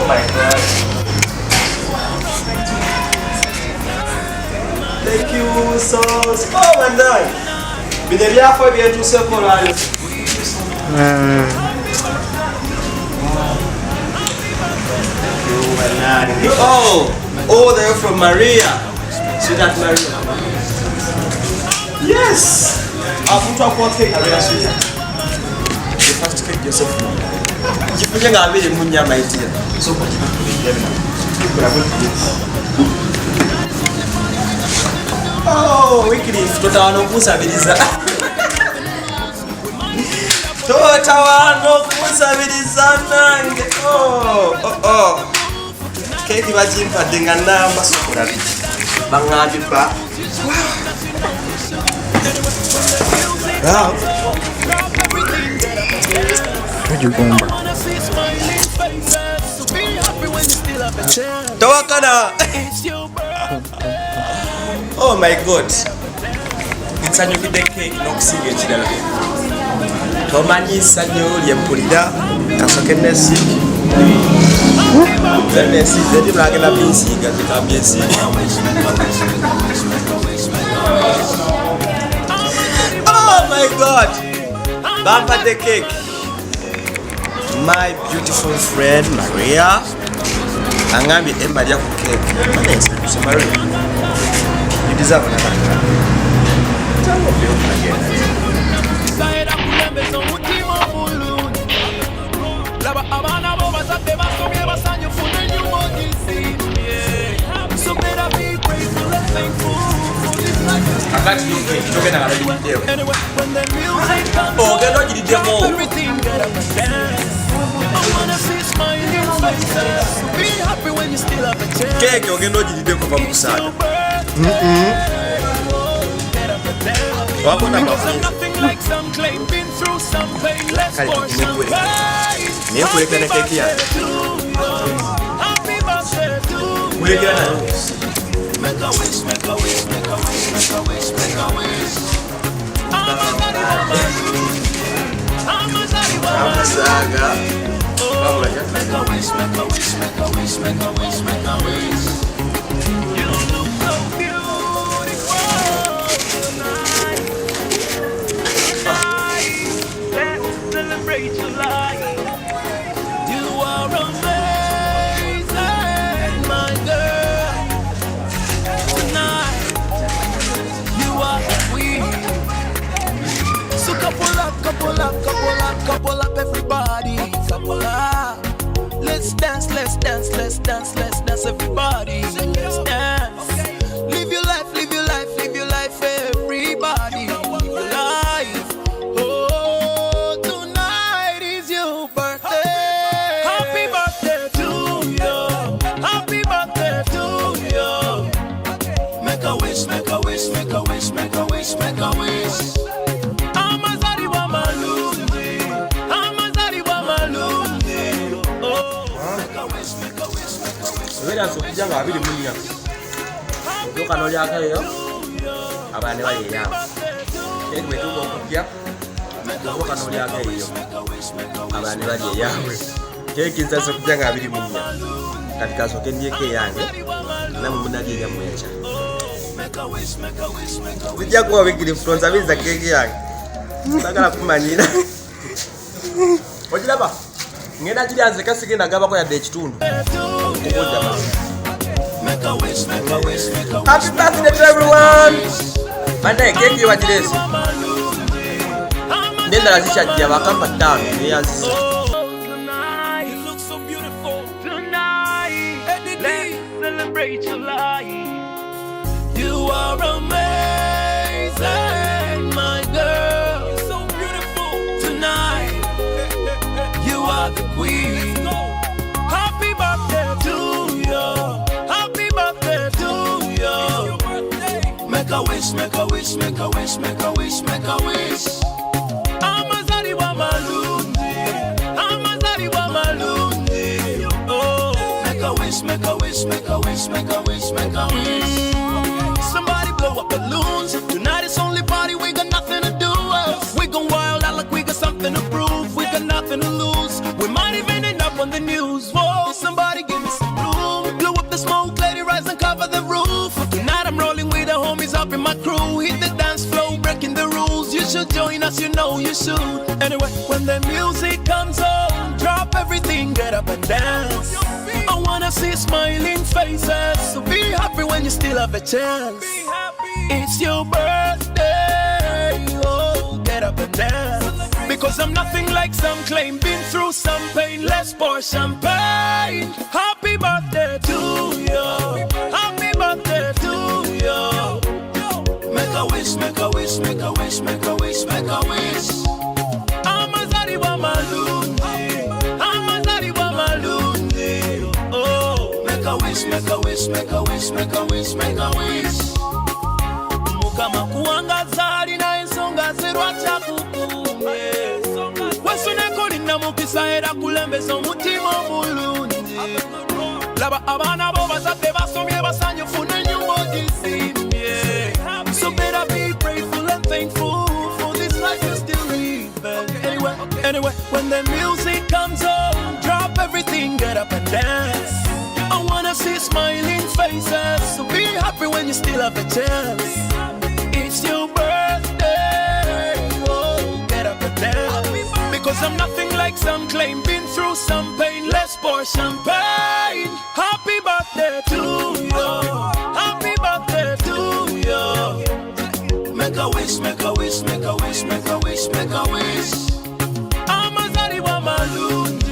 my God. Thank you so much. Oh my God. Be the year for you to circle life. Oh, they're from Maria. See that Maria? Yes. I'll put up one cake. The first cake yourself. You put your name in Munya, my dear. So what you oh, Wycliffe, Totawano kusabiriza. Totawano kusabiriza nange. Oh. Keki bagimpadde nga namba sokola biki. Bangambibba. Wow. Ugomba. Tawakana. Oh my God. Nsanyukidde cake n'okusinga ekirala. Tomanyi ssanyu lyempulira kasoke nesiiki. Zedi mlagenda binsiga zikambye ensiga. Oh my God. Bampadde cake. My beautiful friend Maria. Angambye Emma lya ku cake. Manesanyuse Maria. You deserve another time. Tell me again. Akati yuke, kitogenda nga bagiwiddeyo. Ogenda ogiriddeko. Keeke ogenda ogiriddeko kuva mu kusaaga. Wabona mafunzo. Kale tuginekuleka. Naye kuleka ne keeke yange. Kulekera nayo. Make a wish, make a wish, make a wish, make a wish, make a wish. Amasaga. Make a wish, make a wish, make a wish, make a wish, make a wish. You look so beautiful tonight. Let's celebrate your life. You are amazing, my girl. Tonight, you are the queen. So couple up, everybody. Couple up. Let's dance, everybody. Let's dance. Live your life, everybody. Live your life. Oh, tonight is your birthday. Happy birthday to you. Happy birthday to you. Make a wish, make a wish, make a wish, make a wish, make a wish. Amazari wa malundi. Amazari wa malundi. Oh, make a wish, make a wish, make a wish. Wera sokujanga abiri munya. Odoka nolyakayo. Abane bayeyawo. Ekwe tuko okujja. Odoka nolyakayo. Abane bayeyawo. Keki nsa sokujanga abiri munya. Katika soke ndieke yange. Na mumunagi ya mwecha. Bijja kuwa wikiri fronza biza keki yange. Sagala kumanyira. Ojiraba. Ngenda kiryanze kasigenda gabako yadde ekitundu. Okudda ba. Happy birthday to everyone. Bana keki wajirese. Nenda lazishajja bakamba tano neyanzi. Celebrate your life. You are amazing, my girl. You're so beautiful tonight. You are the queen. Happy birthday to you. Happy birthday to you. Make a wish, make a wish, make a wish, make a wish, make a wish. Amazari wa malundi. Amazari wa malundi. Oh, make a wish, make a wish, make a wish, make a wish, make a wish. Somebody blow up balloons. Tonight it's only party, we got nothing to do. We gon' wild out like we got something to prove. We got nothing to lose. We might even end up on the news. Whoa, somebody join us, you know you should. Anyway, when the music comes on, drop everything, get up and dance. I wanna see smiling faces, so be happy when you still have a chance. It's your birthday, oh, get up and dance. Because I'm nothing like some claim, been through some pain, let's pour champagne. Happy birthday to you, happy birthday to you. Make a wish, make a wish, make a wish, make a wish, make a wish. Amazaliwa malungi, amazaliwa malungi. Oh, make a wish, make a wish, make a wish, make a wish, make a wish. Mukama kuangaza alina ensonga zerwacha kukumbe. Wesuneko lina mukisa era kulembeza omutima omulungi. Laba abaana bo bazadde basomye basanyufu n'ennyumba ogisimbye. So better be grateful and thankful for this life you're still living. Anyway, when the music comes on, drop everything, get up and dance. I wanna see smiling faces, so be happy when you still have a chance. It's your birthday, oh, get up and dance. Because I'm nothing like some claim, been through some pain, let's pour champagne. Happy birthday to you, happy birthday to you. Make a wish, make a wish, make a wish, make a wish, make a wish. Amazaliwa malungi.